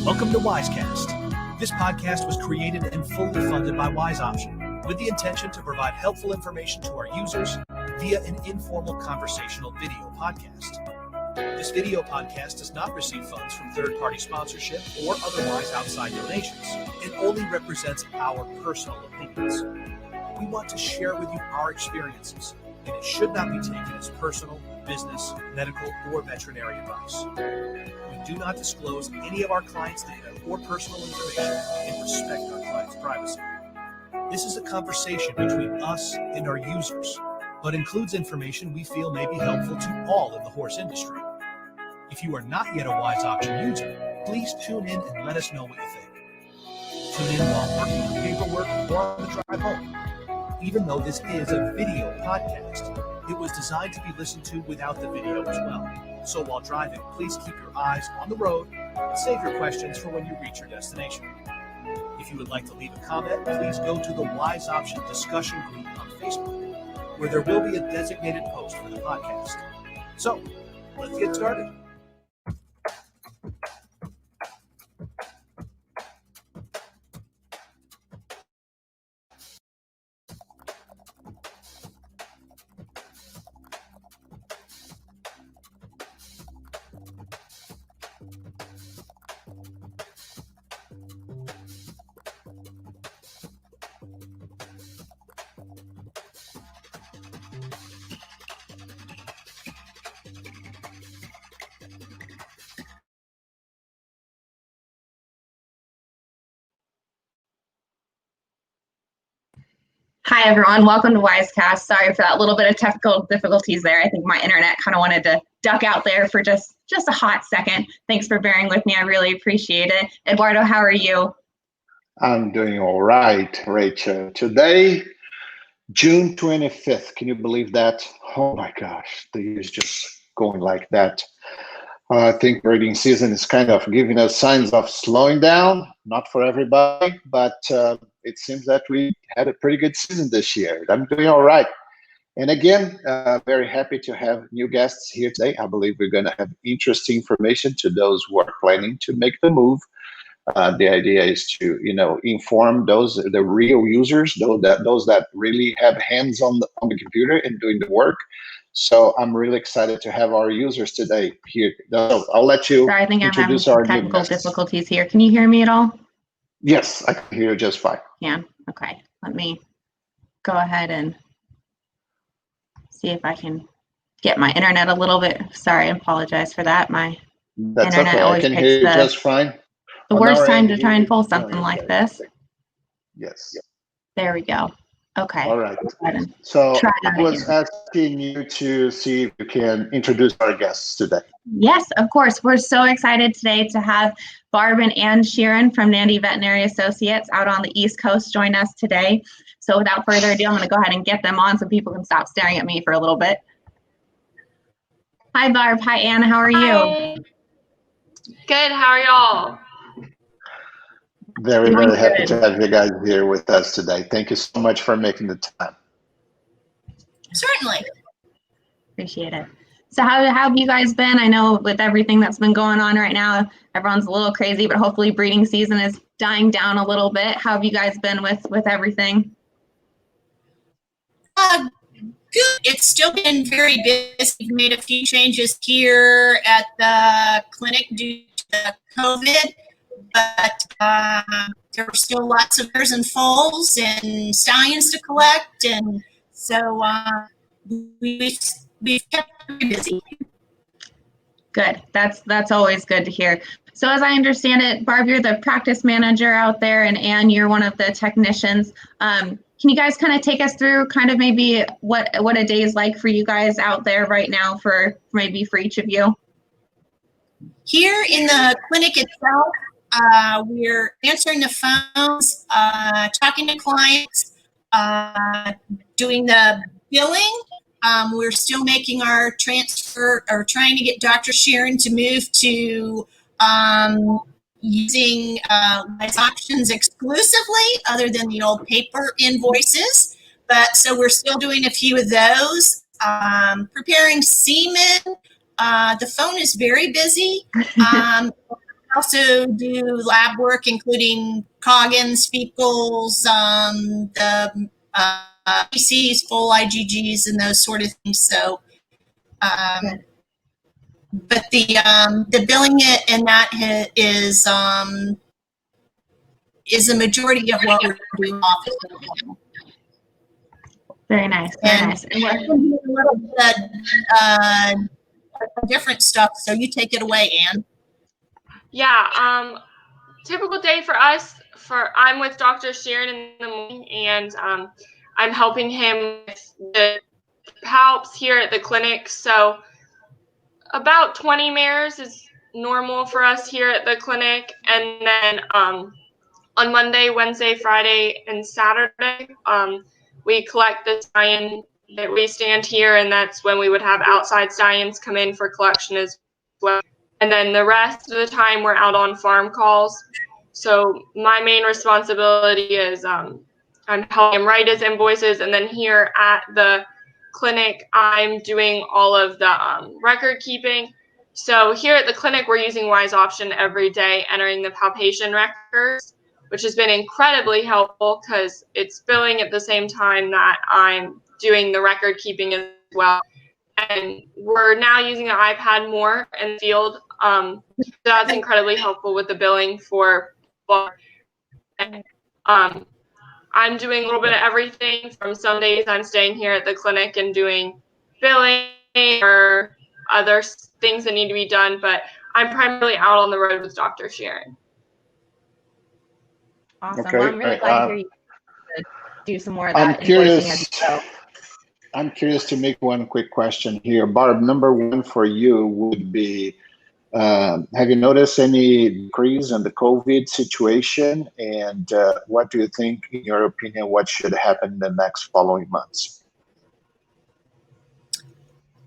Welcome to Wisecast. This podcast was created and fully funded by Wise Option with the intention to provide helpful information to our users via an informal conversational video podcast. This video podcast does not receive funds from third-party sponsorship or otherwise outside donations. It only represents our personal opinions. We want to share with you our experiences, and it should not be taken as personal, business, medical, or veterinary advice. We do not disclose any of our clients' data or personal information and respect our clients' privacy. This is a conversation between us and our users, but includes information we feel may be helpful to all in the horse industry. If you are not yet a Wise Option user, please tune in and let us know what you think. Tune in while working on paperwork or on the drive home. Even though this is a video podcast, it was designed to be listened to without the video as well. So while driving, please keep your eyes on the road and save your questions for when you reach your destination. If you would like to leave a comment, please go to the Wise Option discussion group on Facebook, where there will be a designated post for the podcast. So, let's get started. Hi, everyone. Welcome to Wisecast. Sorry for that little bit of technical difficulties there. I think my internet kind of wanted to duck out there for just a hot second. Thanks for bearing with me. I really appreciate it. Eduardo, how are you? I'm doing all right, Rachel. Today, June 25th. Can you believe that? Oh my gosh, the year is just going like that. I think breeding season is kind of giving us signs of slowing down, not for everybody, but it seems that we had a pretty good season this year. I'm doing all right. And again, very happy to have new guests here today. I believe we're going to have interesting information to those who are planning to make the move. The idea is to, inform the real users, those that really have hands on the computer and doing the work. So I'm really excited to have our users today here. So I'll let you Sorry, I think introduce I'm our having new technical guests. difficulties here. Can you hear me at all? Yes, I can hear you just fine. Yeah. Okay. Let me go ahead and see if I can get my internet a little bit. Sorry, I apologize for that. My That's internet okay. I always can picks hear you the just fine. worst time to here try and you pull go. something like this. Yes. There we go. Okay. All right. Go ahead and So try I that was again. asking you to see if you can introduce our guests today. Yes, of course. We're so excited today to have Barb and Ann Sheeran from Nandy Veterinary Associates out on the East Coast join us today. So without further ado, I'm going to go ahead and get them on so people can stop staring at me for a little bit. Hi, Barb. Hi, Ann. How are you? Hi. Good. How are y'all? Very, Doing very happy good. to have you guys here with us today. Thank you so much for making the time. Certainly. Appreciate it. So how have you guys been? I know with everything that's been going on right now, everyone's a little crazy, but hopefully breeding season is dying down a little bit. How have you guys been with everything? Good. It's still been very busy. We've made a few changes here at the clinic due to COVID, but there were still lots of mares and foals and stallions to collect, and so we've kept very busy. Good. That's always good to hear. So as I understand it, Barb, you're the practice manager out there, and Ann, you're one of the technicians. Can you guys kind of take us through kind of maybe what a day is like for you guys out there right now for each of you? Here in the clinic itself, we're answering the phones, talking to clients, doing the billing. We're still making our transfer or trying to get Dr. Sheeran to move to using Wise Options exclusively, other than the old paper invoices. But so we're still doing a few of those. Preparing semen. The phone is very busy. also do lab work, including Coggins, fecals, the PCs, full IgGs, and those sort of things. So, but the billing it and that is a majority of what we're doing office right now. Very nice. Very nice. And we're doing a little bit different stuff. So you take it away, Ann. Yeah. Typical day for us. I'm with Dr. Sheeran in the morning, and I'm helping him with the palps here at the clinic. So about 20 mares is normal for us here at the clinic, and then on Monday, Wednesday, Friday, and Saturday, we collect the stallion that we stand here, and that's when we would have outside stallions come in for collection as well. And then the rest of the time, we're out on farm calls. So my main responsibility is I'm helping him write his invoices, and then here at the clinic, I'm doing all of the record keeping. So here at the clinic, we're using Wise Option every day, entering the palpation records, which has been incredibly helpful because it's billing at the same time that I'm doing the record keeping as well. And we're now using the iPad more in the field. So that's incredibly helpful with the billing for I'm doing a little bit of everything. From some days I'm staying here at the clinic and doing billing or other things that need to be done, but I'm primarily out on the road with Dr. Sheeran. Awesome. Okay. Well, I'm really glad to hear you do some more of I'm that invoicing as you curious. go. I'm curious to make one quick question here. Barb, number one for you would be, have you noticed any decrease in the COVID situation? And what do you think, in your opinion, what should happen in the next following months?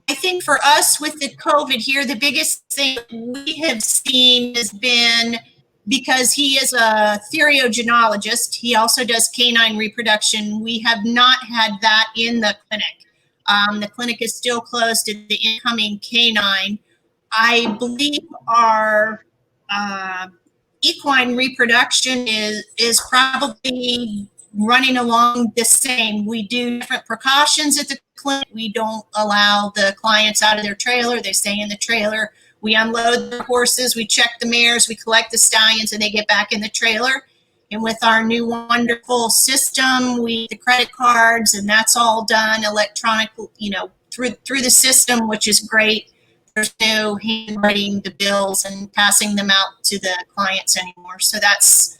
I think for us with the COVID here, the biggest thing we have seen has been, because he is a theriogenologist, he also does canine reproduction. We have not had that in the clinic. The clinic is still closed to the incoming canine. I believe our equine reproduction is probably running along the same. We do different precautions at the clinic. We don't allow the clients out of their trailer. They stay in the trailer. We unload the horses, we check the mares, we collect the stallions, and they get back in the trailer. And with our new wonderful system, the credit cards, and that's all done electronic, through the system, which is great. There's no handwriting the bills and passing them out to the clients anymore. So that's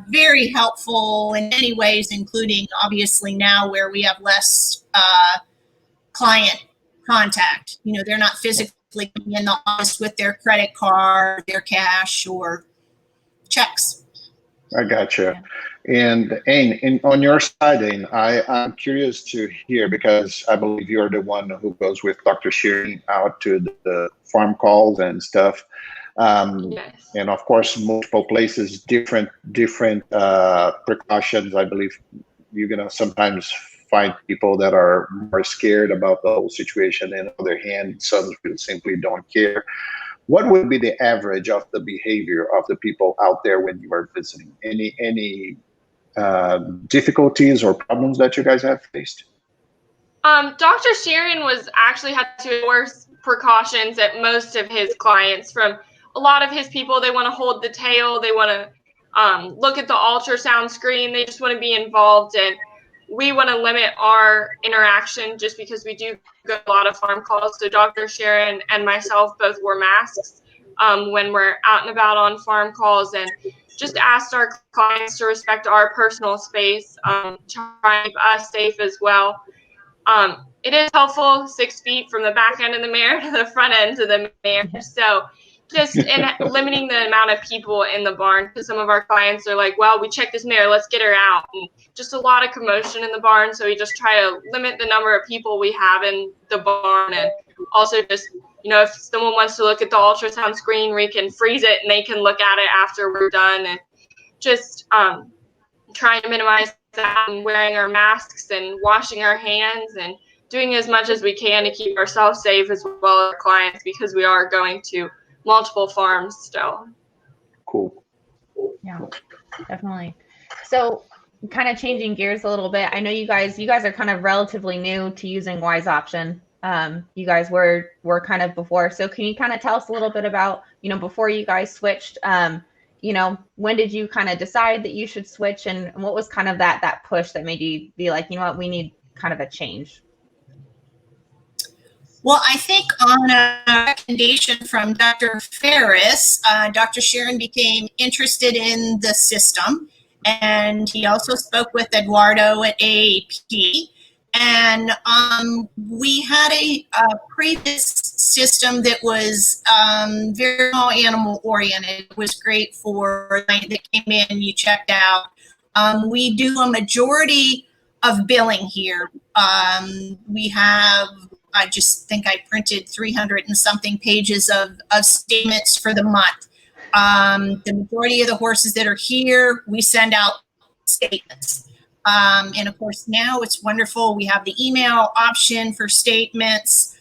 very helpful in many ways, including obviously now where we have less client contact. They're not physically in the office with their credit card, their cash, or checks. I gotcha. And Ain, on your side, Ain, I'm curious to hear, because I believe you're the one who goes with Dr. Sheeran out to the farm calls and stuff. Yes. And of course, multiple places, different precautions. I believe you're gonna sometimes find people that are more scared about the whole situation, and on the other hand, some people simply don't care. What would be the average of the behavior of the people out there when you are visiting? Any difficulties or problems that you guys have faced? Dr. Sheeran had to worse precautions at most of his clients. From a lot of his people, they want to hold the tail, they want to look at the ultrasound screen, they just want to be involved, and we want to limit our interaction just because we do get a lot of farm calls. So Dr. Sheeran and myself both wore masks when we're out and about on farm calls, and just asked our clients to respect our personal space, try and keep us safe as well. It is helpful 6 feet from the back end of the mare to the front end of the mare. So just in limiting the amount of people in the barn, because some of our clients are like, well, we checked this mare, let's get her out. And just a lot of commotion in the barn. So we just try to limit the number of people we have in the barn. And also just, if someone wants to look at the ultrasound screen, we can freeze it and they can look at it after we're done. And just trying to minimize that, and wearing our masks and washing our hands and doing as much as we can to keep ourselves safe as well as our clients, because we are going to multiple farms still. Cool. Yeah, definitely. So kind of changing gears a little bit. I know you guys are kind of relatively new to using Wise Option. You guys were kind of before. So can you kind of tell us a little bit about, before you guys switched, when did you kind of decide that you should switch, and what was kind of that push that made you be like, you know what, we need kind of a change? Well, I think on a recommendation from Dr. Ferris, Dr. Sharon became interested in the system, and he also spoke with Eduardo at AAP. And we had a previous system that was very small animal oriented. It was great for that came in, you checked out. We do a majority of billing here. We have, I just think I printed 300 and something pages of statements for the month. The majority of the horses that are here, we send out statements. And of course, now it's wonderful. We have the email option for statements.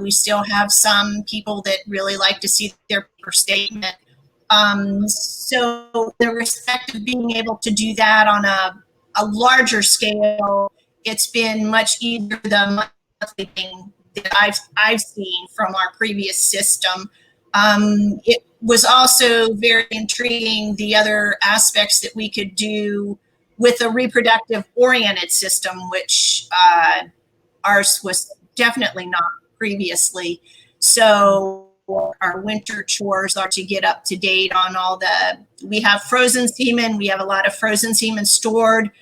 We still have some people that really like to see their paper statement. So the respect of being able to do that on a larger scale, it's been much easier the monthly thing that I've seen from our previous system. It was also very intriguing, the other aspects that we could do with a reproductive oriented system, which ours was definitely not previously. So our winter chores are to get up to date on we have frozen semen. We have a lot of frozen semen stored.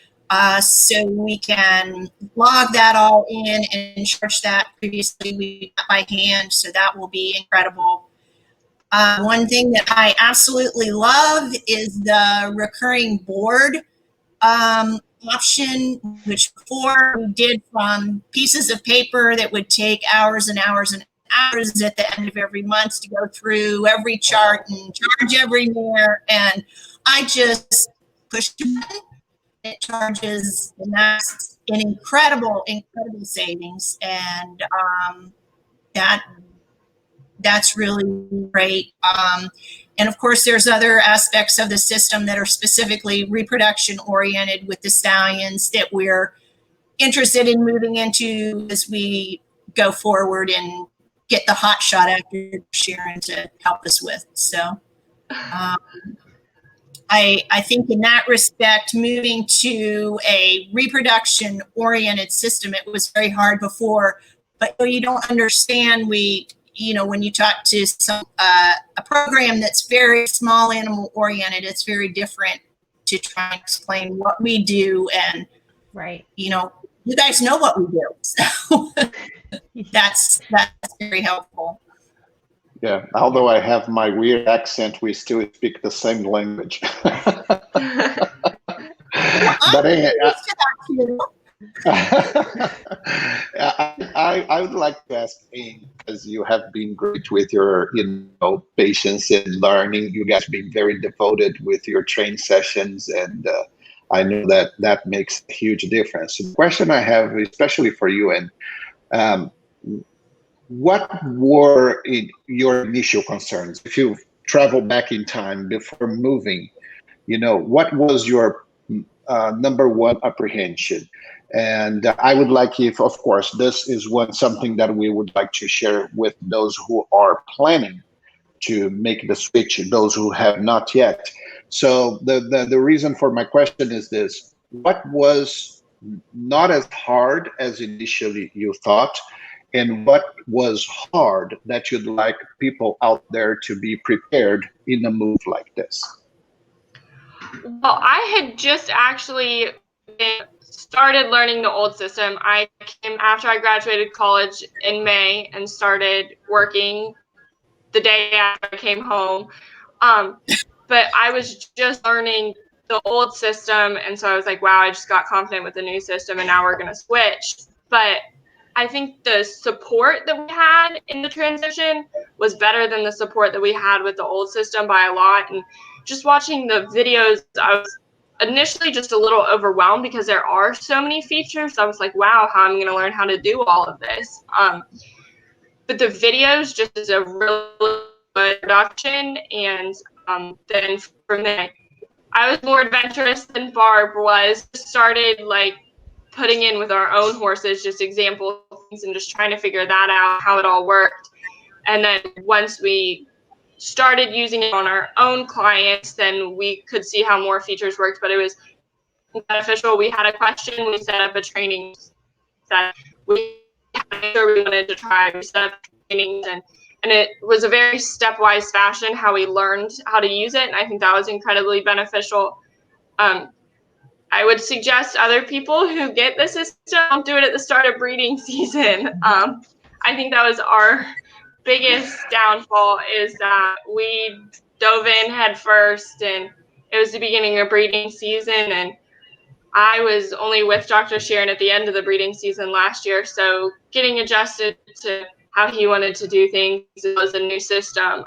So we can log that all in and charge that. Previously we got by hand, so that will be incredible. One thing that I absolutely love is the recurring board option, which before we did from pieces of paper that would take hours and hours and hours at the end of every month to go through every chart and charge every mare. And I just push the button. It charges, and that's an incredible savings. And that's really great. And of course, there's other aspects of the system that are specifically reproduction oriented with the stallions that we're interested in moving into as we go forward and get the hot shot after Sharon to help us with. So I think in that respect, moving to a reproduction oriented system, it was very hard before, but you don't understand, when you talk to a program that's very small animal oriented, it's very different to try and explain what we do. And, right. You guys know what we do. So that's very helpful. Yeah, although I have my weird accent, we still speak the same language. But anyway, I would like to ask Aim, because you have been great with your patience and learning. You guys have been very devoted with your training sessions, and I know that makes a huge difference. The question I have, especially for you, and what were your initial concerns? If you travel back in time before moving, what was your number one apprehension? And I would like, if of course this is something that we would like to share with those who are planning to make the switch, those who have not yet. So the reason for my question is this: what was not as hard as initially you thought, and what was hard that you'd like people out there to be prepared in a move like this? Well, I had just actually started learning the old system. I came after I graduated college in May and started working the day after I came home. But I was just learning the old system, and so I was like, wow, I just got confident with the new system, and now we're going to switch. But I think the support that we had in the transition was better than the support that we had with the old system by a lot. And just watching the videos, I was initially just a little overwhelmed because there are so many features. I was like, wow, how am I going to learn how to do all of this? But the videos just is a really good introduction, and then from there, I was more adventurous than Barb was. Started like putting in with our own horses, just example things, and just trying to figure that out, how it all worked. And then once we started using it on our own clients, then we could see how more features worked. But it was beneficial. We had a question, we set up a training that we wanted to try. We set up trainings, and it was a very stepwise fashion how we learned how to use it. And I think that was incredibly beneficial. I would suggest other people who get the system don't do it at the start of breeding season. I think that was our biggest downfall, is that we dove in head first, and it was the beginning of breeding season, and I was only with Dr. Sheeran at the end of the breeding season last year, so getting adjusted to how he wanted to do things was a new system.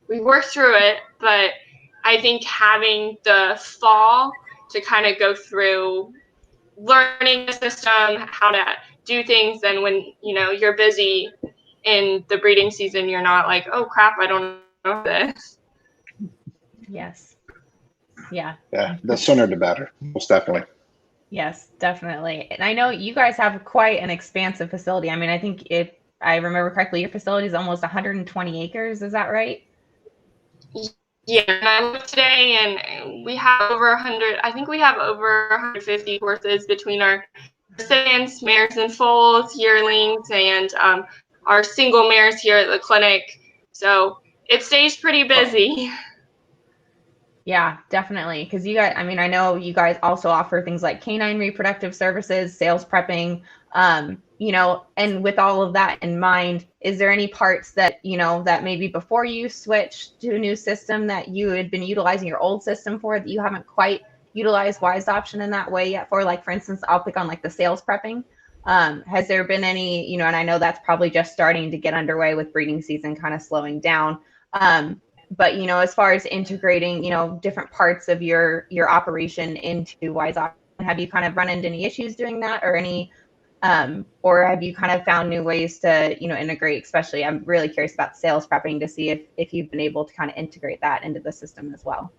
We worked through it, but I think having the fall to kind of go through learning the system, how to do things, and when you're busy in the breeding season, you're not like, oh crap, I don't know this. Yes. Yeah. Yeah, the sooner the better, most definitely. Yes, definitely. And I know you guys have quite an expansive facility. I mean, I think if I remember correctly, your facility is almost 120 acres. Is that right? Yeah, and I looked today, and we have over 100. I think we have over 150 horses between our stands, mares and foals, yearlings, and our single mares here at the clinic. So it stays pretty busy. Yeah, definitely. Because you guys, I mean, I know you guys also offer things like canine reproductive services, sales prepping, and with all of that in mind, is there any parts that, that maybe before you switched to a new system that you had been utilizing your old system for that you haven't quite utilized Wise Option in that way yet for? Like, for instance, I'll pick on like the sales prepping. Has there been any, and I know that's probably just starting to get underway with breeding season kind of slowing down. But, as far as integrating, different parts of your operation into Wise Option, have you kind of run into any issues doing that, or or have you kind of found new ways to, integrate? Especially, I'm really curious about sales prepping to see if you've been able to kind of integrate that into the system as well.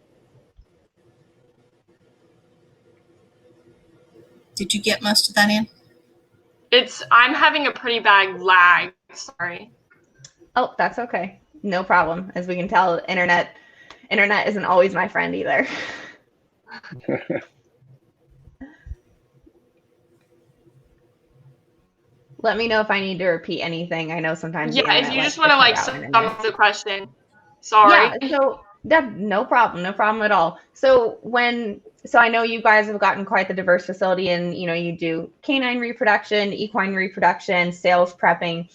Did you get most of that in? I'm having a pretty bad lag. Sorry. Oh, that's okay. No problem. As we can tell, internet isn't always my friend either. Let me know if I need to repeat anything. I know sometimes. Yeah, if you just want to sum up the question. Sorry. Yeah, so no problem at all. So I know you guys have gotten quite the diverse facility, and you do canine reproduction, equine reproduction, sales prepping.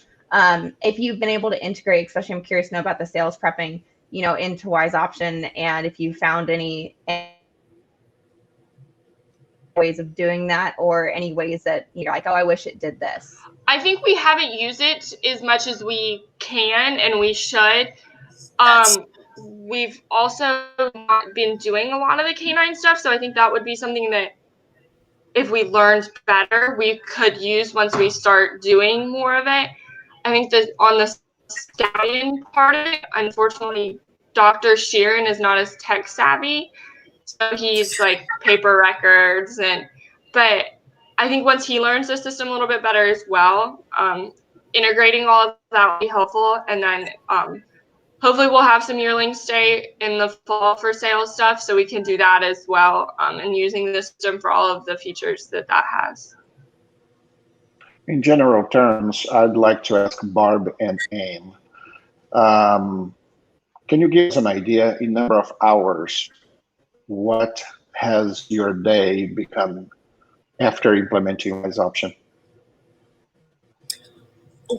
If you've been able to integrate, especially I'm curious to know about the sales prepping, into Wise Option, and if you found any ways of doing that, or any ways that you're like, oh, I wish it did this. I think we haven't used it as much as we can, and we should. We've also not been doing a lot of the canine stuff, so I think that would be something that if we learned better, we could use once we start doing more of it. I think that on the stallion part of it, unfortunately, Dr. Sheeran is not as tech savvy, so he's like paper records, but I think once he learns the system a little bit better as well, integrating all of that will be helpful, and then hopefully we'll have some yearlings stay in the fall for sales stuff, so we can do that as well, and using the system for all of the features that has. In general terms, I'd like to ask Barb and Anne, can you give us an idea in number of hours, what has your day become after implementing Wise Option?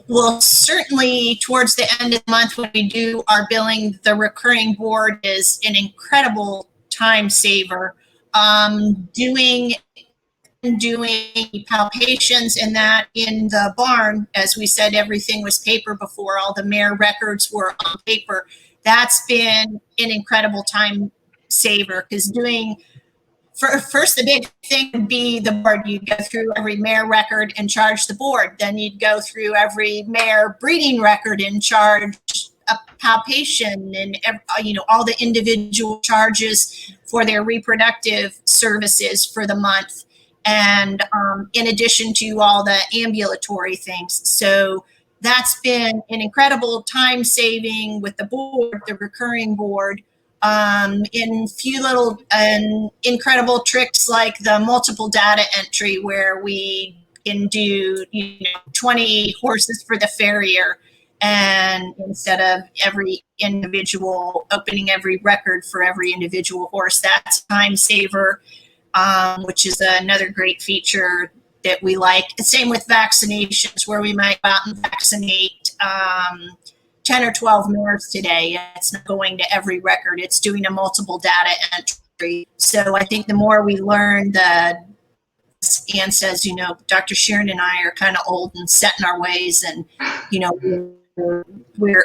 Well, certainly towards the end of the month when we do our billing, the recurring board is an incredible time saver. Doing palpations and that in the barn, as we said, everything was paper before, all the mare records were on paper. That's been an incredible time saver, because first, the big thing would be the board. You'd go through every mare record and charge the board. Then you'd go through every mare breeding record and charge a palpation and all the individual charges for their reproductive services for the month, and in addition to all the ambulatory things. So that's been an incredible time saving with the board, the recurring board, in few little and incredible tricks like the multiple data entry, where we can do 20 horses for the farrier, and instead of every individual opening every record for every individual horse. That's a time saver, which is another great feature that we like. The same with vaccinations, where we might go out and vaccinate 10 or 12 mares today. It's not going to every record. It's doing a multiple data entry. So I think the more we learn, Ann says, Dr. Sheeran and I are kind of old and set in our ways, and we're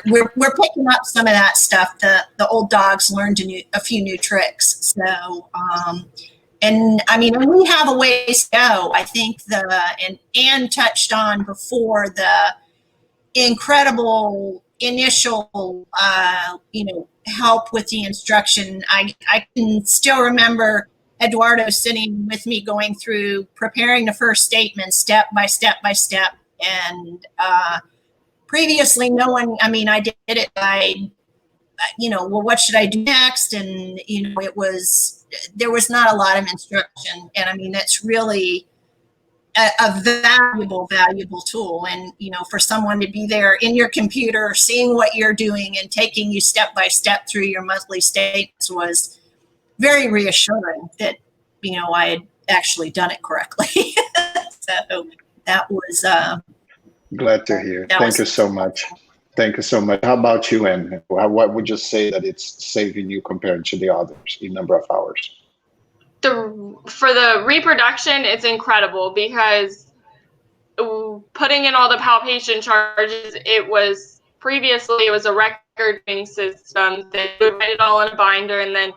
picking up some of that stuff. The old dogs learned a few new tricks. So and I mean, we have a ways to go. I think and Ann touched on before the incredible initial help with the instruction. I can still remember Eduardo sitting with me going through preparing the first statement step by step by step. And previously I did it by, well, what should I do next? And, there was not a lot of instruction. And I mean, that's really a valuable tool. And, for someone to be there in your computer, seeing what you're doing and taking you step by step through your monthly statements was very reassuring that, I had actually done it correctly. So that was Glad to hear. Thank you so much. Thank you so much. How about you, Ann? What would you say that it's saving you compared to the others in number of hours? For the reproduction, it's incredible, because putting in all the palpation charges, previously it was a recording system that we would write it all in a binder, and then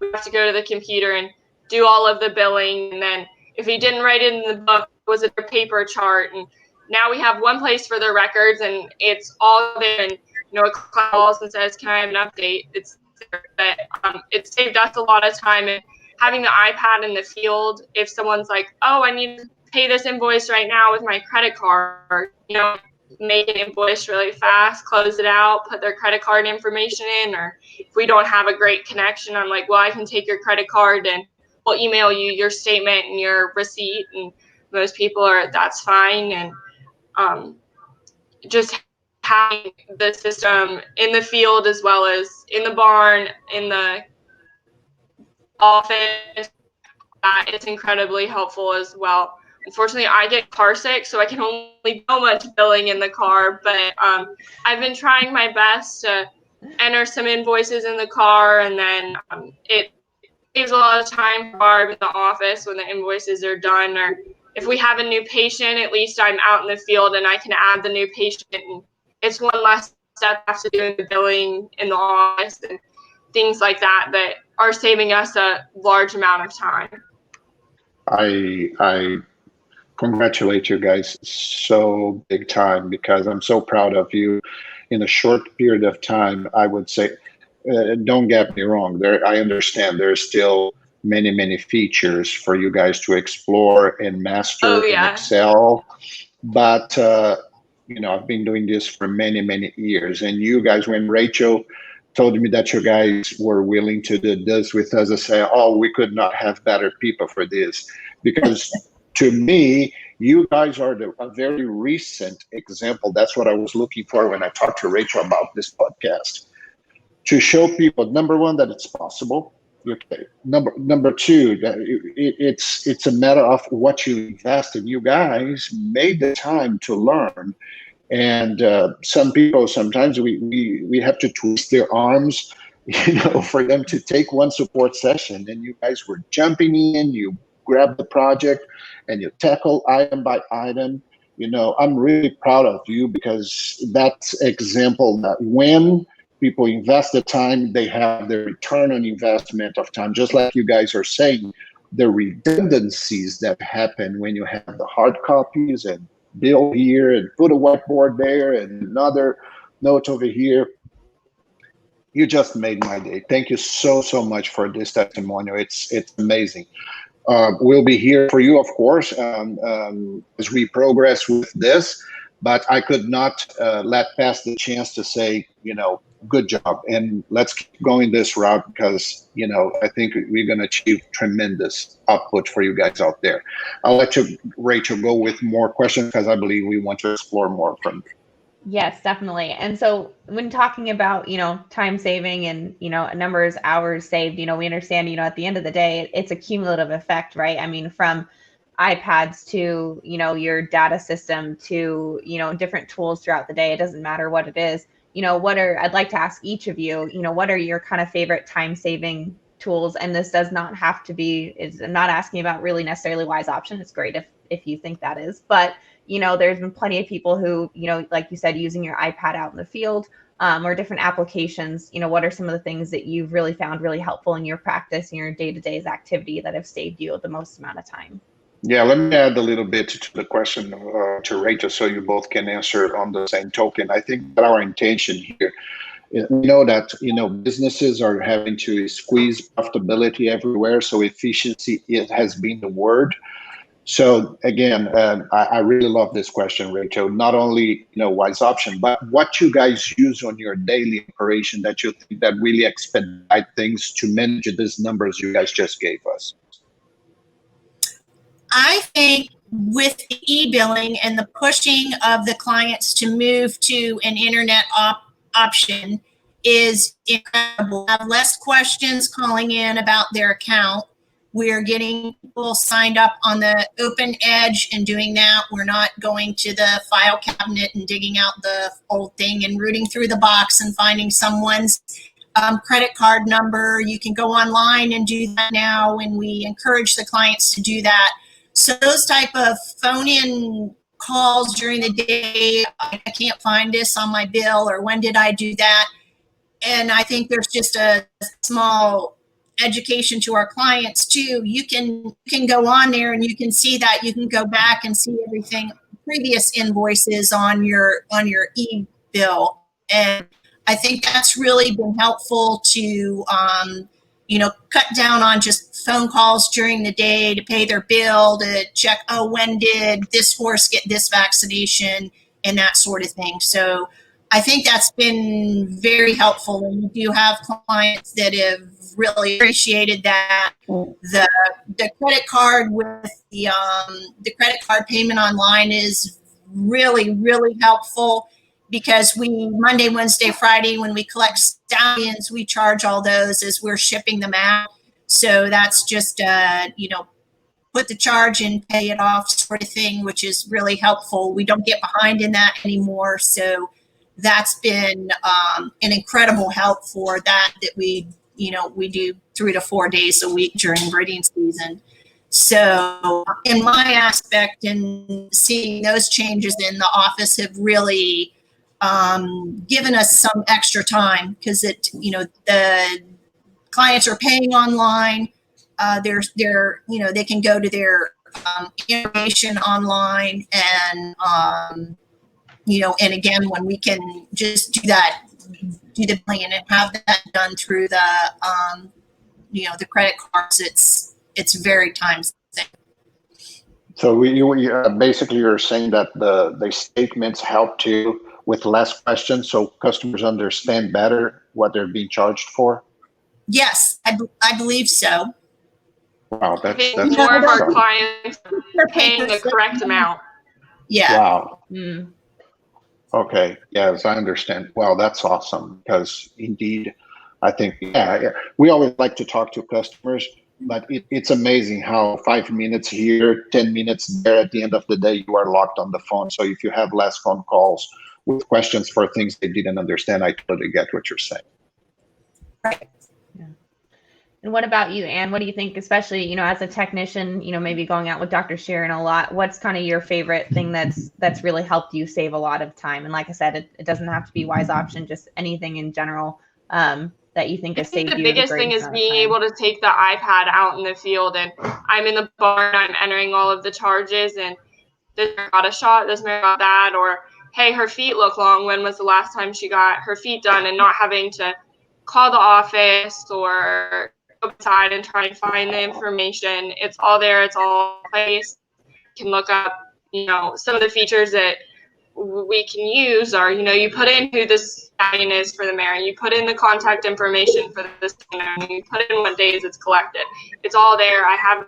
we have to go to the computer and do all of the billing. And then if he didn't write it in the book, it was a paper chart. And now we have one place for the records, and it's all there. And it calls and says, "Can I have an update?" It's there. But it saved us a lot of time. And having the iPad in the field, if someone's like, "Oh, I need to pay this invoice right now with my credit card," make an invoice really fast, close it out, put their credit card information in. Or if we don't have a great connection, I'm like, "Well, I can take your credit card and we'll email you your statement and your receipt." And most people that's fine. And just having the system in the field as well as in the barn, in the office, it's incredibly helpful as well. Unfortunately, I get car sick, so I can only do much billing in the car, but I've been trying my best to enter some invoices in the car, and then it saves a lot of time for Barb in the office when the invoices are done. Or if we have a new patient, at least I'm out in the field and I can add the new patient. And it's one less step after doing the billing in the office and things like that are saving us a large amount of time. I congratulate you guys so big time, because I'm so proud of you. In a short period of time, I would say, don't get me wrong, I understand there's still many features for you guys to explore and master in Excel. But, I've been doing this for many years. And you guys, when Rachel told me that you guys were willing to do this with us, I say, "Oh, we could not have better people for this." Because to me, you guys are a very recent example. That's what I was looking for when I talked to Rachel about this podcast. To show people, number one, that it's possible. Okay. Number two, that it's a matter of what you invest in. You guys made the time to learn. And some people, sometimes we have to twist their arms, for them to take one support session. And you guys were jumping in, you grab the project and you tackle item by item. I'm really proud of you, because that's example that when people invest the time, they have the return on investment of time. Just like you guys are saying, the redundancies that happen when you have the hard copies and bill here and put a whiteboard there and another note over here. You just made my day. Thank you so much for this testimonial. It's amazing. We'll be here for you, of course, as we progress with this. But I could not let pass the chance to say, good job, and let's keep going this route because, I think we're going to achieve tremendous output for you guys out there. I'll let you, Rachel, go with more questions because I believe we want to explore more from you. Yes, definitely. And so when talking about, time saving and, numbers, hours saved, we understand, at the end of the day, it's a cumulative effect, right? I mean, from iPads to, your data system to, different tools throughout the day. It doesn't matter what it is. I'd like to ask each of you, what are your kind of favorite time saving tools? And this does not have to be, I'm not asking about really necessarily Wise Option. It's great if you think that is, but there's been plenty of people who, like you said, using your iPad out in the field or different applications, what are some of the things that you've really found really helpful in your practice and your day-to-day activity that have saved you the most amount of time? Yeah, let me add a little bit to the question to Rachel so you both can answer on the same token. I think that our intention here, we know that, businesses are having to squeeze profitability everywhere. So efficiency, it has been the word. So again, I really love this question, Rachel. Not only Wise Option, but what you guys use on your daily operation that you think that really expedite things to manage these numbers you guys just gave us. I think with the e-billing and the pushing of the clients to move to an internet option is incredible. I have less questions calling in about their account. We're getting people signed up on the Open Edge and doing that. We're not going to the file cabinet and digging out the old thing and rooting through the box and finding someone's credit card number. You can go online and do that now, and we encourage the clients to do that. So those type of phone-in calls during the day, I can't find this on my bill, or when did I do that? And I think there's just a small education to our clients too. You can go on there and you can see that. You can go back and see everything, previous invoices on your e-bill. And I think that's really been helpful to cut down on just phone calls during the day to pay their bill, to check, when did this horse get this vaccination, and that sort of thing. So I think that's been very helpful. And we do have clients that have really appreciated that. The credit card with the credit card payment online is really, really helpful, because we Monday, Wednesday, Friday, when we collect stallions, we charge all those as we're shipping them out. So that's just put the charge and pay it off sort of thing, which is really helpful. We don't get behind in that anymore. So that's been an incredible help for that we do 3 to 4 days a week during breeding season. So in my aspect, and seeing those changes in the office have really given us some extra time, because the clients are paying online. They can go to their information online, and and again, when we can just do the plan and have that done through the the credit cards, it's very time saving. So basically you're saying that the statements help you with less questions, so customers understand better what they're being charged for? Yes, I believe so. Wow, I think that's more of our awesome. clients are paying the correct amount. Yeah. Wow. Mm. Okay. Yes, I understand. Well, that's awesome, because indeed, I think, we always like to talk to customers, but it's amazing how 5 minutes here, 10 minutes there, at the end of the day, you are locked on the phone. So if you have less phone calls with questions for things they didn't understand, I totally get what you're saying. Right. And what about you, Anne? What do you think, especially, as a technician, maybe going out with Dr. Sheeran a lot, what's kind of your favorite thing that's really helped you save a lot of time? And like I said, it doesn't have to be Wise Option, just anything in general that you think has saved you. The biggest thing is being able to take the iPad out in the field, and I'm in the barn, I'm entering all of the charges, and this mare got a shot, this mare got that, or hey, her feet look long, when was the last time she got her feet done, and not having to call the office or go outside and try and find the information. It's all there. It's all in place. You can look up, some of the features that we can use are, you put in who this stallion is for the mare, and you put in the contact information for the stallion, and you put in what days it's collected. It's all there. I have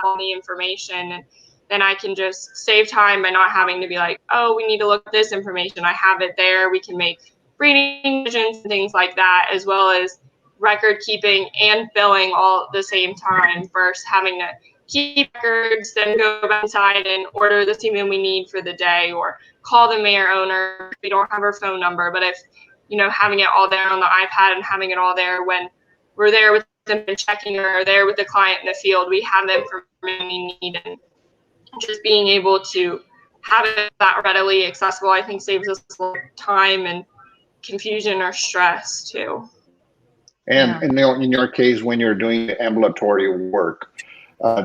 all the information, and then I can just save time by not having to be like, oh, we need to look at this information. I have it there. We can make breeding decisions and things like that, as well as record keeping and billing all at the same time versus having to keep records, then go back inside and order the semen we need for the day, or call the mare owner if we don't have her phone number. But if, having it all there on the iPad and having it all there when we're there with them and checking or there with the client in the field, we have the information we need. And just being able to have it that readily accessible, I think, saves us a lot of time and confusion or stress too. And in your case, when you're doing ambulatory work,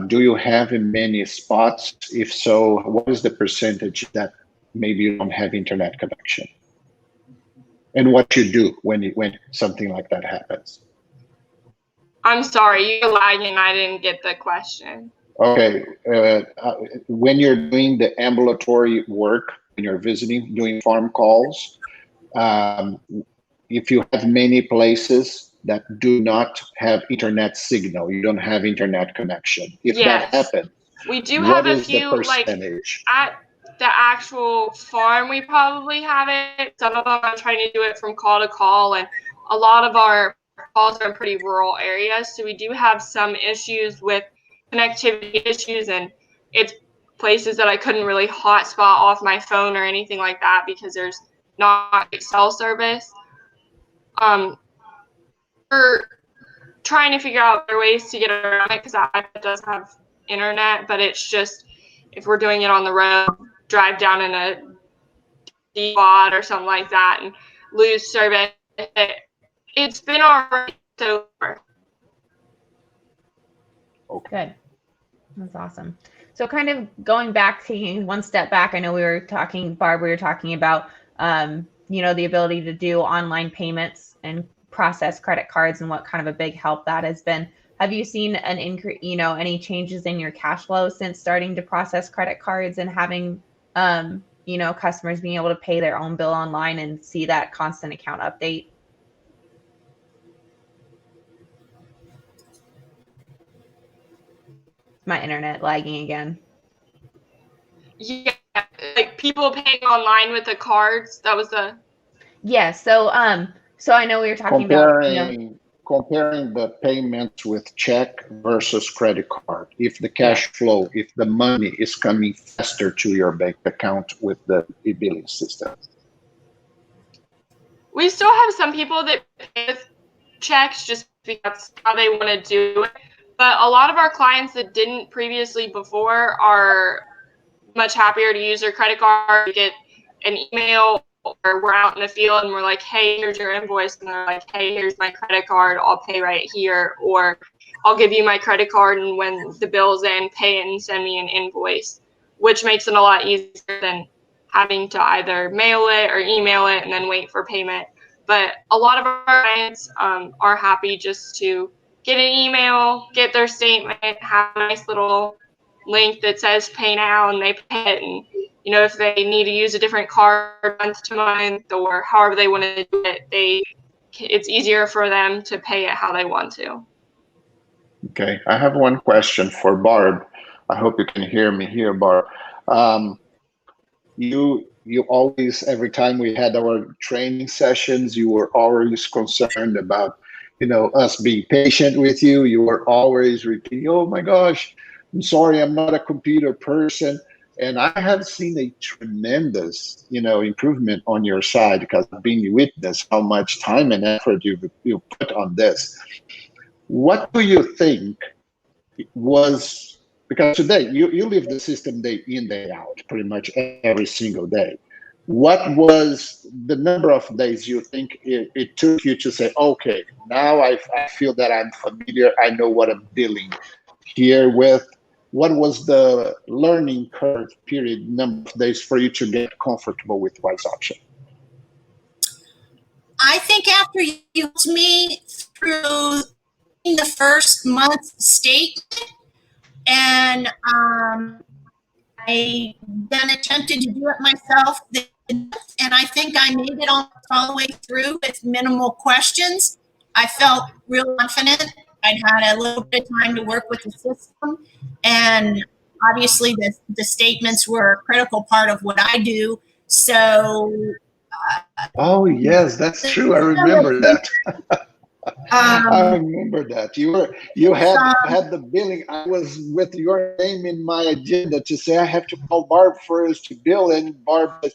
do you have in many spots? If so, what is the percentage that maybe you don't have internet connection? And what you do when something like that happens? I'm sorry, you're lagging. I didn't get the question. Okay, when you're doing the ambulatory work, when you're visiting, doing farm calls, if you have many places that do not have internet signal, you don't have internet connection. If that happens, we do have a few, like at the actual farm, we probably have it. Some of them are trying to do it from call to call, and a lot of our calls are in pretty rural areas, so we do have some issues with connectivity issues, and it's places that I couldn't really hotspot off my phone or anything like that because there's not cell service. We're trying to figure out other ways to get around it because iPad does have internet, but it's just if we're doing it on the road, drive down in a D-quad or something like that and lose service. It's been alright so far. Good. That's awesome. So kind of going back, taking one step back, I know we were talking, Barb, we were talking about, the ability to do online payments and process credit cards and what kind of a big help that has been. Have you seen an increase, any changes in your cash flow since starting to process credit cards and having, customers being able to pay their own bill online and see that constant account update? My internet lagging again. Yeah, like people paying online with the cards. That was the. Yeah. So I know we were talking about comparing the payments with check versus credit card. If the cash flow, if the money is coming faster to your bank account with the e-billing system. We still have some people that pay with checks just because that's how they want to do it. But a lot of our clients that didn't previously before are much happier to use their credit card, get an email, or we're out in the field and we're like, hey, here's your invoice. And they're like, hey, here's my credit card. I'll pay right here. Or I'll give you my credit card, and when the bill's in, pay it and send me an invoice, which makes it a lot easier than having to either mail it or email it and then wait for payment. But a lot of our clients are happy just to get an email, get their statement, have a nice little link that says pay now, and they pay it. And, if they need to use a different card month to month or however they want to do it, it's easier for them to pay it how they want to. Okay, I have one question for Barb. I hope you can hear me here, Barb. You always, every time we had our training sessions, you were always concerned about us being patient with you. You were always repeating, oh my gosh, I'm sorry, I'm not a computer person. And I have seen a tremendous, improvement on your side because I've been witness how much time and effort you put on this. What do you think was, because today you live the system day in, day out, pretty much every single day. What was the number of days you think it took you to say, okay, now I feel that I'm familiar, I know what I'm dealing here with? What was the learning curve period number of days for you to get comfortable with Wise Option? I think after you helped me through the first month statement, and I then attempted to do it myself, and I think I made it all the way through with minimal questions. I felt real confident. I'd had a little bit of time to work with the system, and obviously the statements were a critical part of what I do. So, Oh yes, that's true. I remember that. I um, remember that. You had the billing. I was with your name in my agenda to say I have to call Barb first to bill, and Barb says,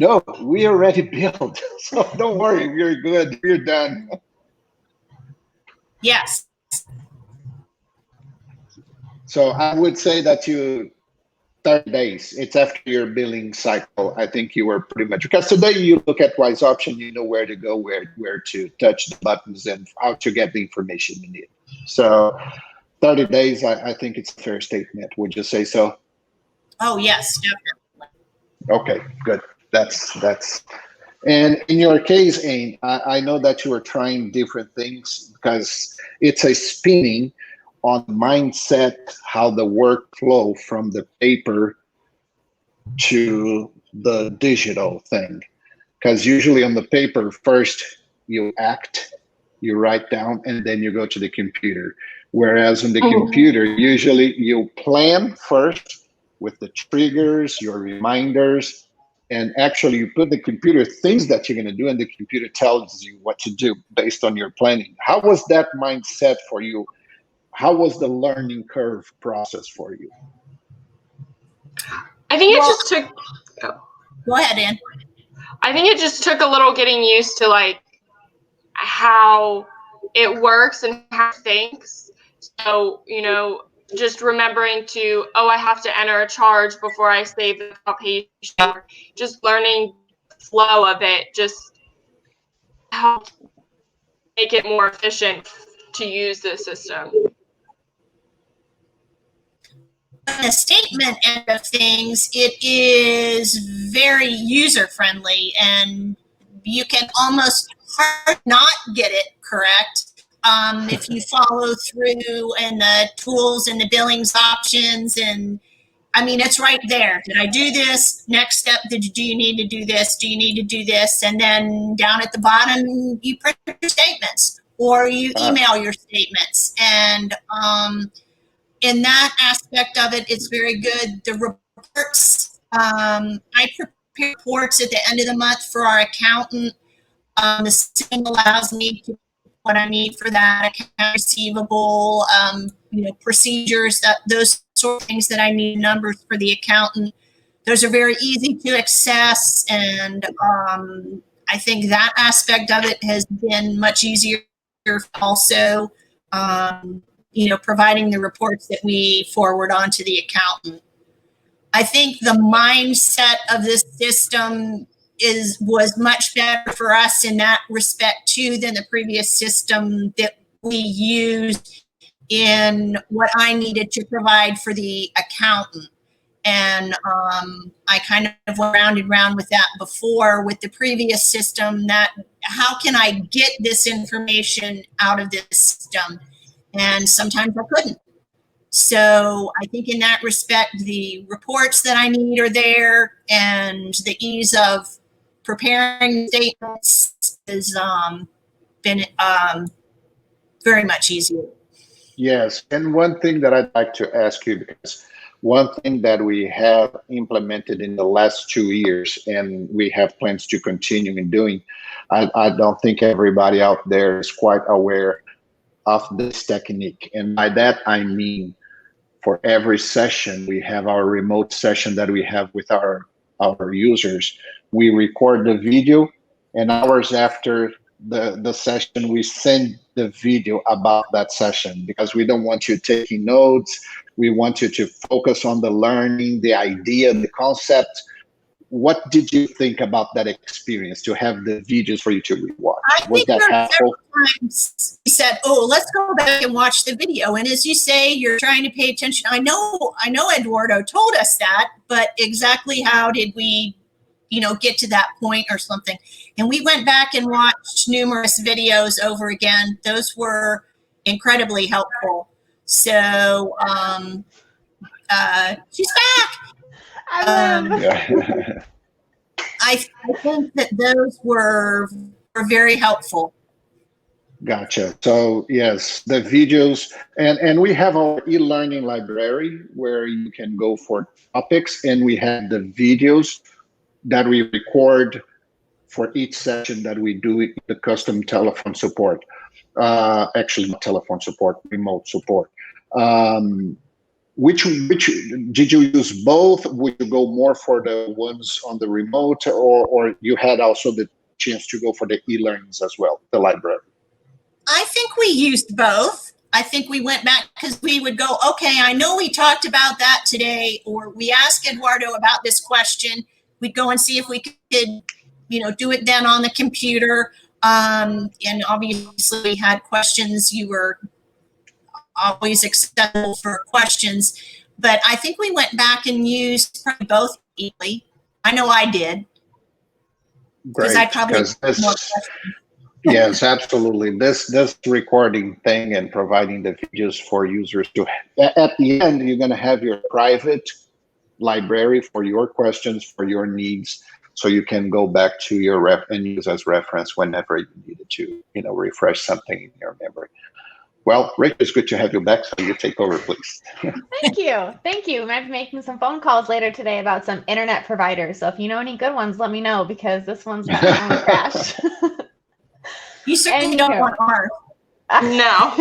"No, we already billed, so don't worry, we're good. We're done." yes. So I would say that 30 days. It's after your billing cycle. I think you were pretty much, because today you look at Wise Option, you know where to go, where to touch the buttons, and how to get the information you need. So 30 days, I think it's a fair statement. Would you say so? Oh, yes, definitely. Okay, good. That's. And in your case, Ain, I know that you were trying different things because it's a spinning on mindset, how the workflow from the paper to the digital thing. Because usually on the paper, first you act, you write down, and then you go to the computer. Whereas on the computer, usually you plan first with the triggers, your reminders, and actually you put the computer things that you're going to do, and the computer tells you what to do based on your planning. How was that mindset for you? How was the learning curve process for you? I think it just took. Go ahead, Ann. I think it just took a little getting used to like how it works and how it thinks. So, just remembering to, I have to enter a charge before I save the page. Just learning the flow of it just helped make it more efficient to use the system. On the statement end of things, it is very user friendly, and you can almost hard not get it correct if you follow through and the tools and the billings options. And I mean, it's right there. Did I do this? Next step, do you need to do this? Do you need to do this? And then down at the bottom, you print your statements or you email your statements. And in that aspect of it, it's very good. The reports, I prepare reports at the end of the month for our accountant. The system allows me to what I need for that account receivable, procedures, those sort of things that I need, numbers for the accountant. Those are very easy to access, and I think that aspect of it has been much easier. Also, providing the reports that we forward on to the accountant. I think the mindset of this system was much better for us in that respect too than the previous system that we used in what I needed to provide for the accountant. And I kind of went round and round with that before with the previous system, that how can I get this information out of this system? And sometimes I couldn't. So I think in that respect, the reports that I need are there, and the ease of preparing statements has been very much easier. Yes, and one thing that I'd like to ask you, because one thing that we have implemented in the last 2 years, and we have plans to continue in doing, I don't think everybody out there is quite aware of this technique. And by that, I mean, for every session, we have our remote session that we have with our users. We record the video, and hours after the session, we send the video about that session, because we don't want you taking notes. We want you to focus on the learning, the idea, the concept. What did you think about that experience, to have the videos for you to rewatch? Was that helpful? Times you said, let's go back and watch the video. And as you say, you're trying to pay attention. I know Eduardo told us that, but exactly how did we get to that point or something. And we went back and watched numerous videos over again. Those were incredibly helpful. So she's back. Yeah. I think that those were very helpful. Gotcha. So yes, the videos, and we have our e-learning library where you can go for topics, and we have the videos that we record for each session that we do the custom telephone support. Actually, not telephone support, remote support. Which did you use both? Would you go more for the ones on the remote, or you had also the chance to go for the e-learnings as well, the library? I think we used both. I think we went back because we would go, okay, I know we talked about that today, or we asked Eduardo about this question. We'd go and see if we could, do it then on the computer. And obviously we had questions. You were always acceptable for questions. But I think we went back and used probably both equally. I know I did. Great. I probably more questions. Yes, absolutely. This recording thing and providing the videos for users to, at the end, you're going to have your private library for your questions, for your needs, so you can go back to your and use as reference whenever you needed to, refresh something in your memory. Well, Rick, it's good to have you back. So you take over, please. Thank you. Thank you. I'm making some phone calls later today about some internet providers. So if you know any good ones, let me know, because this one's not going to crash. You certainly don't want ours. No.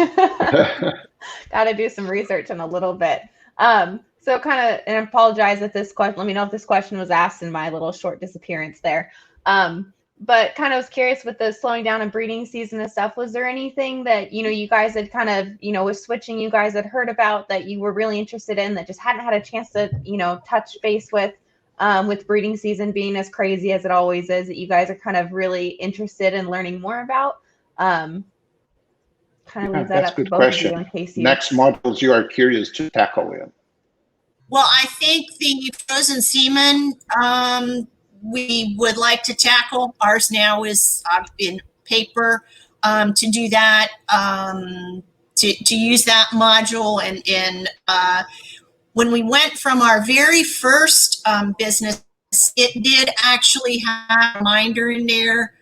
Got to do some research in a little bit. So kind of, and I apologize if this question, let me know if this question was asked in my little short disappearance there. But kind of was curious with the slowing down of breeding season and stuff, was there anything that, you guys had kind of, with switching, you guys had heard about that you were really interested in that just hadn't had a chance to, touch base with breeding season being as crazy as it always is, that you guys are kind of really interested in learning more about? Kind of leave that up to both of you in case you... Next modules you are curious to tackle in. Well, I think the frozen semen we would like to tackle. Ours now is in paper to do that, to use that module. And when we went from our very first business, it did actually have a reminder in there.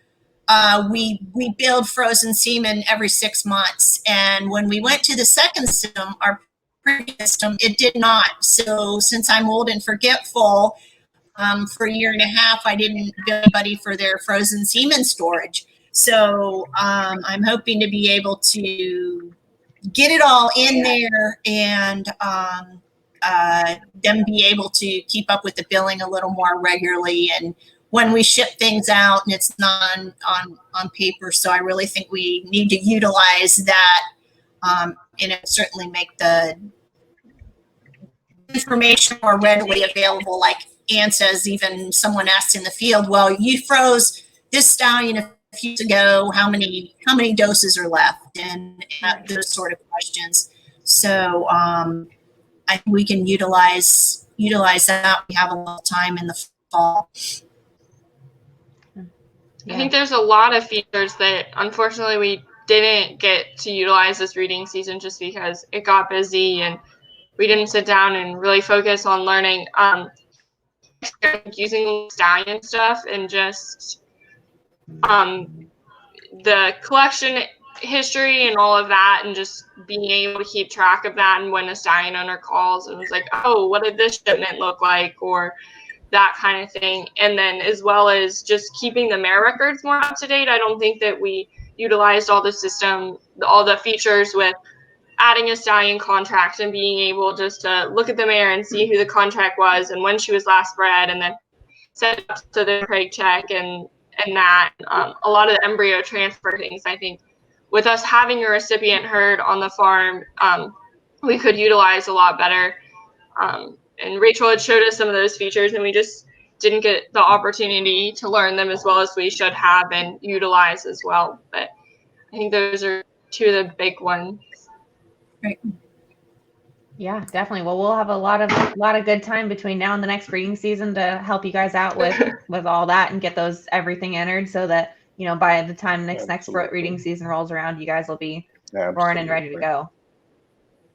We build frozen semen every 6 months. And when we went to the second system, our previous system, it did not. So since I'm old and forgetful, for a year and a half, I didn't bill anybody for their frozen semen storage. So I'm hoping to be able to get it all in there and then be able to keep up with the billing a little more regularly. And when we ship things out, and it's not on paper, so I really think we need to utilize that, and it certainly make the information more readily available. Like Ann says, even someone asked in the field, well, you froze this stallion a few years ago, how many doses are left, and those sort of questions. So I think we can utilize that. We have a little time in the fall. I think there's a lot of features that unfortunately we didn't get to utilize this breeding season just because it got busy and we didn't sit down and really focus on learning. Using stallion stuff and just the collection history and all of that, and just being able to keep track of that, and when a stallion owner calls and was like, oh, what did this shipment look like, or that kind of thing. And then as well as just keeping the mare records more up to date. I don't think that we utilized all the features with adding a stallion contract and being able just to look at the mare and see who the contract was and when she was last bred, and then set up to the Craig check and that. A lot of the embryo transfer things, I think with us having a recipient herd on the farm, we could utilize a lot better. And Rachel had showed us some of those features, and we just didn't get the opportunity to learn them as well as we should have and utilize as well. But I think those are two of the big ones. Right. Yeah, definitely. Well, we'll have a lot of good time between now and the next breeding season to help you guys out with all that and get those everything entered so that, by the time next Absolutely. breeding season rolls around, you guys will be roaring and ready to go.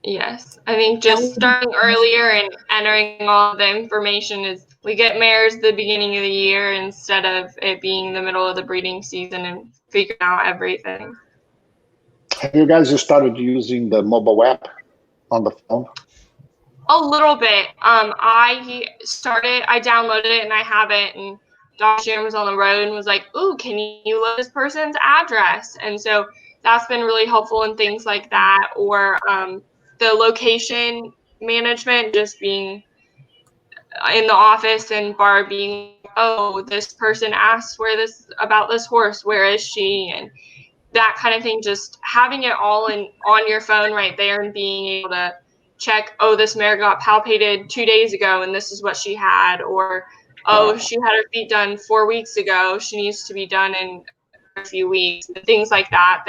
Yes, I think just starting earlier and entering all the information is we get mares the beginning of the year instead of it being the middle of the breeding season and figuring out everything. Have you guys just started using the mobile app on the phone? A little bit. I downloaded it and I have it, and Dr. Sharon was on the road and was like, "Ooh, can you load this person's address?" And so that's been really helpful in things like that, or the location management, just being in the office and Barb being, "Oh, this person asked about this horse. Where is she?" And that kind of thing. Just having it all on your phone right there and being able to check, oh, this mare got palpated 2 days ago and this is what she had, or oh, she had her feet done 4 weeks ago, she needs to be done in a few weeks, and things like that.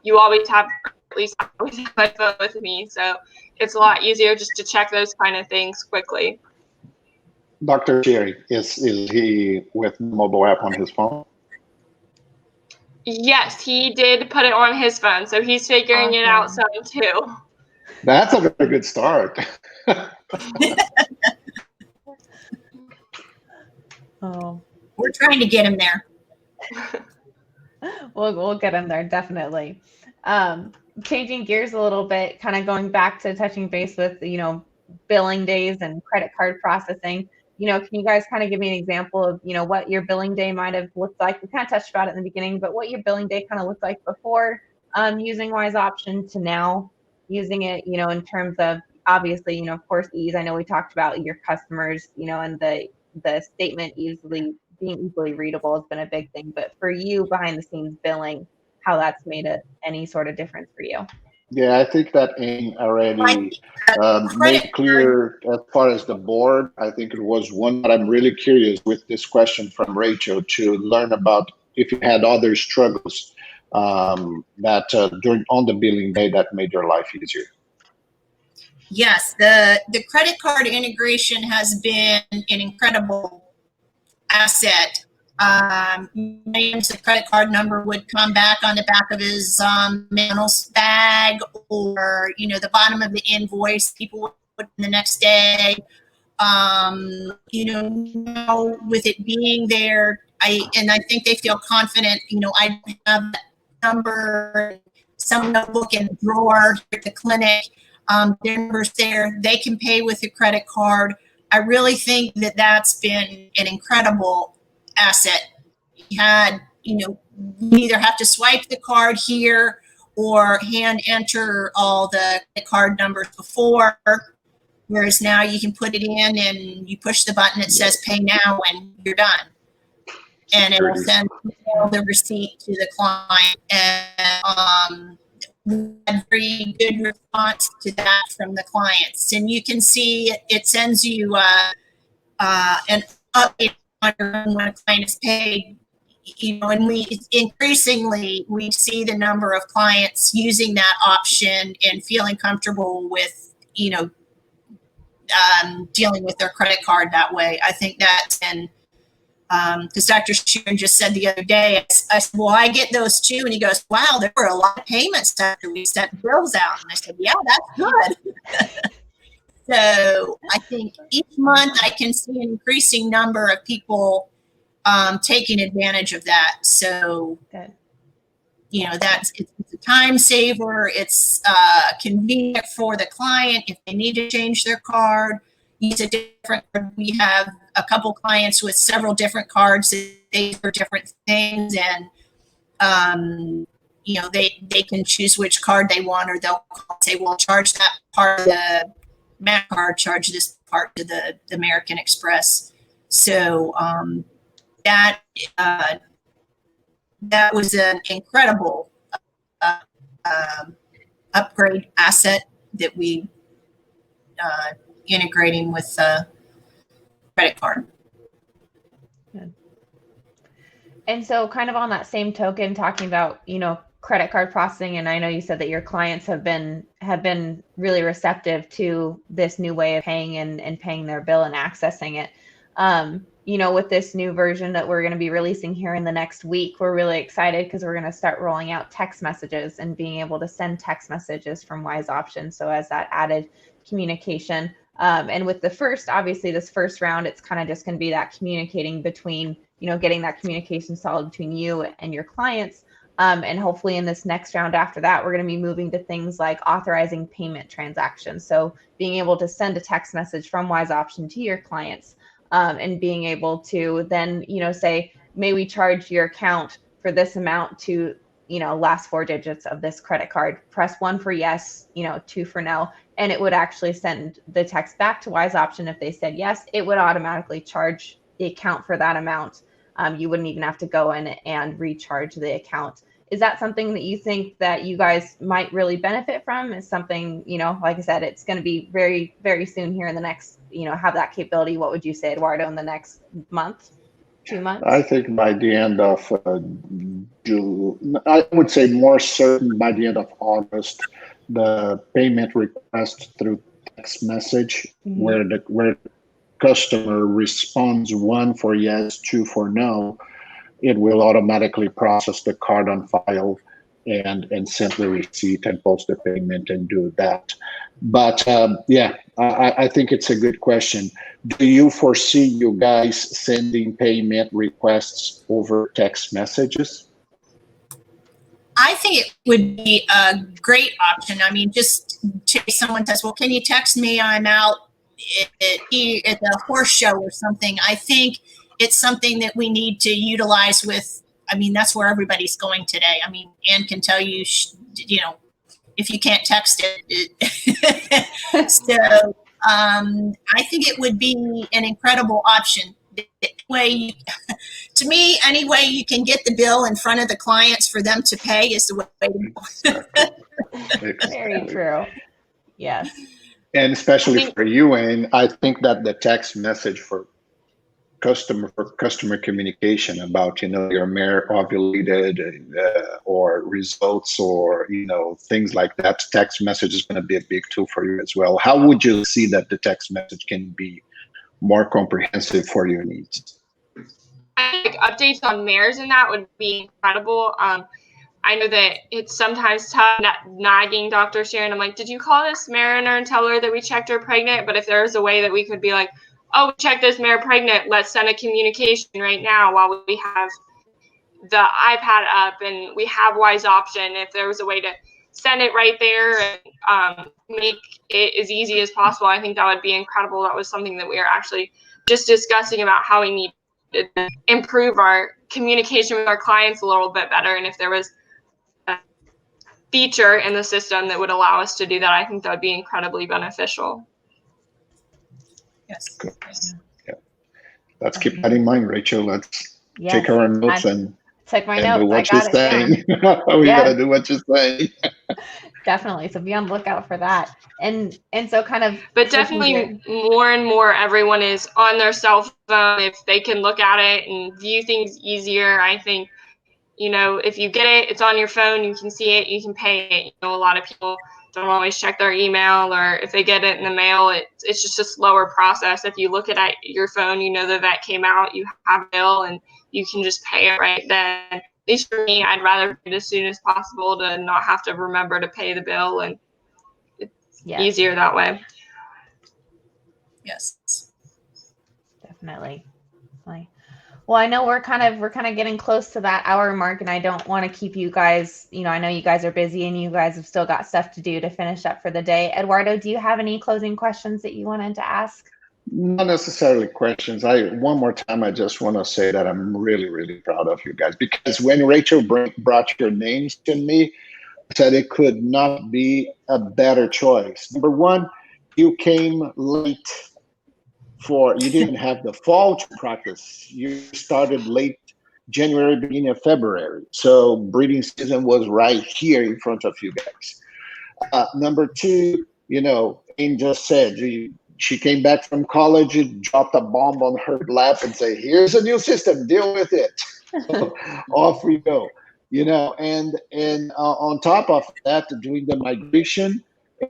You always have, at least I always have my phone with me, so it's a lot easier just to check those kind of things quickly. Dr. Sherry, is he with mobile app on his phone? Yes, he did put it on his phone, so he's figuring it out some too. That's a very good start. Oh, We're trying to get him there. we'll get him there, definitely. Changing gears a little bit, kind of going back to touching base with, billing days and credit card processing. Can you guys kind of give me an example of, what your billing day might have looked like? We kind of touched about it in the beginning, but what your billing day kind of looked like before using Wise Option to now using it, in terms of, obviously, of course, ease. I know we talked about your customers, and the statement being easily readable has been a big thing. But for you, behind the scenes billing, how that's made any sort of difference for you? Yeah, I think that Amy already made clear as far as the board. I think it was one that I'm really curious with this question from Rachel to learn about if you had other struggles that during on the billing day that made your life easier. Yes, the credit card integration has been an incredible asset. The credit card number would come back on the back of his manual's bag, or the bottom of the invoice. People would put in the next day. Now with it being there, I think they feel confident. I have that number, some notebook in the drawer at the clinic. Their number's there. They can pay with a credit card. I really think that that's been an incredible asset. You had, you either have to swipe the card here or hand enter all the card numbers before, whereas now you can put it in and you push the button that says pay now and you're done. And it will send the receipt to the client. And we had very good response to that from the clients. And you can see it sends you an update on when a client is paid. And we increasingly see the number of clients using that option and feeling comfortable with dealing with their credit card that way. I think that's been because Dr. Sheeran just said the other day, I said, well, I get those too. And he goes, wow, there were a lot of payments after we sent bills out. And I said, yeah, that's good. So I think each month I can see an increasing number of people taking advantage of that. So, good. It's a time saver. It's convenient for the client if they need to change their card. Use a different. We have a couple clients with several different cards that they for different things, and they can choose which card they want, or they'll say, "Well, charge that part of the MAC card, charge this part to the American Express." So that was an incredible upgrade asset that we integrating with credit card. Good. And so kind of on that same token, talking about, credit card processing, and I know you said that your clients have been have been really receptive to this new way of paying and paying their bill and accessing it. With this new version that we're going to be releasing here in the next week, we're really excited because we're going to start rolling out text messages and being able to send text messages from Wise Option. So as that added communication. And with the this first round, it's kind of just going to be that communicating between, getting that communication solid between you and your clients. And hopefully in this next round after that, we're going to be moving to things like authorizing payment transactions. So being able to send a text message from Wise Option to your clients, and being able to then, say, may we charge your account for this amount to, last 4 digits of this credit card. Press 1 for yes, 2 for no. And it would actually send the text back to Wise Option. If they said yes, it would automatically charge the account for that amount. You wouldn't even have to go in and recharge the account. Is that something that you think that you guys might really benefit from? Is something, like I said, it's going to be very, very soon here in the next, have that capability. What would you say, Eduardo, in the next month, 2 months? I think by the end of June, I would say more certain by the end of August, the payment request through text message, where the customer responds 1 for yes, 2 for no, it will automatically process the card on file and send the receipt and post the payment and do that. But I think it's a good question. Do you foresee you guys sending payment requests over text messages? I think it would be a great option. I mean, just to someone says, well, can you text me? I'm out at the horse show or something. I think it's something that we need to utilize with, that's where everybody's going today. Ann can tell you, if you can't text it. So I think it would be an incredible option. To me, any way you can get the bill in front of the clients for them to pay is the way to go. Very true. Yes. And especially for you, Ann, I think that the text message for customer communication about your mare ovulated or results or things like that, text message is going to be a big tool for you as well. How would you see that the text message can be more comprehensive for your needs? I think updates on mares and that would be incredible. I know that it's sometimes tough nagging Dr. Sharon. I'm like, did you call this mariner and tell her that we checked her pregnant? But if there's a way that we could be like, oh, we checked this mare pregnant, let's send a communication right now while we have the iPad up and we have Wise Option. If there was a way to send it right there and make it as easy as possible, I think that would be incredible. That was something that we were actually just discussing about how we need to improve our communication with our clients a little bit better. And if there was a feature in the system that would allow us to do that, I think that would be incredibly beneficial. Yes. Good. Yeah. Let's keep that in mind, Rachel. Let's take our notes and take my do notes. what you're saying. We gotta do what you're saying. Definitely. So be on the lookout for that. And so kind of. But definitely more and more everyone is on their cell phone. If they can look at it and view things easier, I think, if you get it, it's on your phone, you can see it, you can pay it. A lot of people don't always check their email, or if they get it in the mail, it's just a slower process. If you look at your phone, that came out, you have a bill, and you can just pay it right then. At least for me, I'd rather do it as soon as possible to not have to remember to pay the bill, and it's easier that way. Yes. Definitely. Well, I know we're kind of getting close to that hour mark, and I don't want to keep you guys, I know you guys are busy and you guys have still got stuff to do to finish up for the day. Eduardo, do you have any closing questions that you wanted to ask? Not necessarily questions. One more time, I just want to say that I'm really, really proud of you guys, because when Rachel brought your names to me, I said it could not be a better choice. Number one, you came late. You didn't have the fall to practice. You started late January, beginning of February. So breeding season was right here in front of you guys. Number two, Ann just said, she came back from college, dropped a bomb on her lap and say, here's a new system, deal with it. So off we go. And on top of that, doing the migration,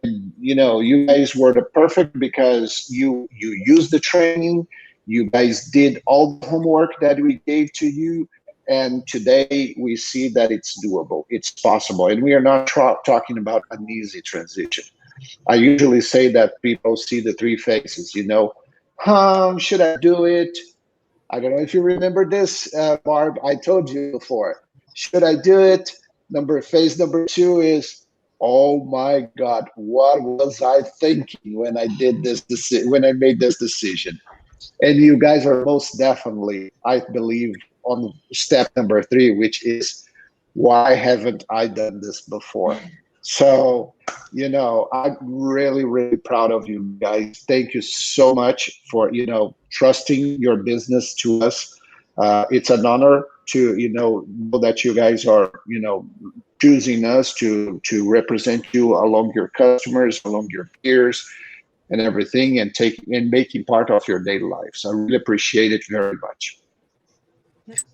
And, you guys were the perfect because you used the training. You guys did all the homework that we gave to you. And today we see that it's doable, it's possible. And we are not talking about an easy transition. I usually say that people see the three phases, should I do it? I don't know if you remember this, Barb. I told you before. Should I do it? Phase number 2 is, oh my God, what was I thinking when I did this when I made this decision? And you guys are most definitely, I believe, on step number 3, which is, why haven't I done this before? So, I'm really, really proud of you guys. Thank you so much for, trusting your business to us. It's an honor to, know that you guys are, choosing us to represent you along your customers, along your peers and everything, and making part of your daily lives. I really appreciate it very much.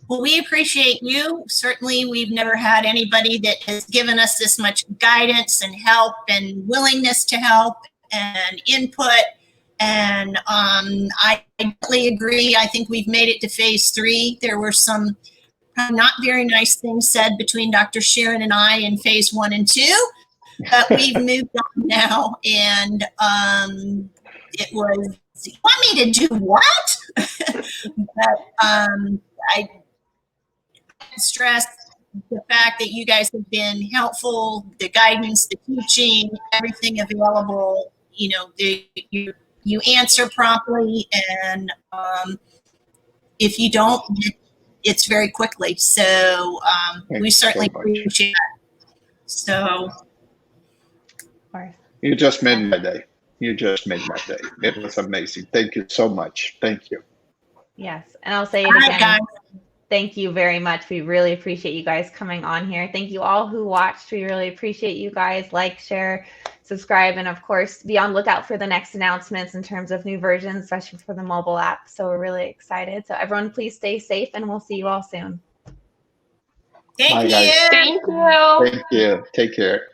Well, we appreciate you. Certainly, we've never had anybody that has given us this much guidance and help and willingness to help and input. And I definitely agree. I think we've made it to phase 3. There were some not very nice things said between Dr. Sheeran and I in phase 1 and 2, but we've moved on now. And it was, you want me to do what? But I stress the fact that you guys have been helpful, the guidance, the teaching, everything available. You answer promptly, and if you don't, it's very quickly. So we certainly appreciate that. So you just made my day. It was amazing. Thank you so much. Thank you. Yes, and I'll say it again. guys. Thank you very much. We really appreciate you guys coming on here. Thank you all who watched. We really appreciate you guys. Like, share, subscribe, and of course, be on lookout for the next announcements in terms of new versions, especially for the mobile app. So we're really excited. So everyone, please stay safe, and we'll see you all soon. Thank Bye, you. guys. Thank you. Thank you. Take care.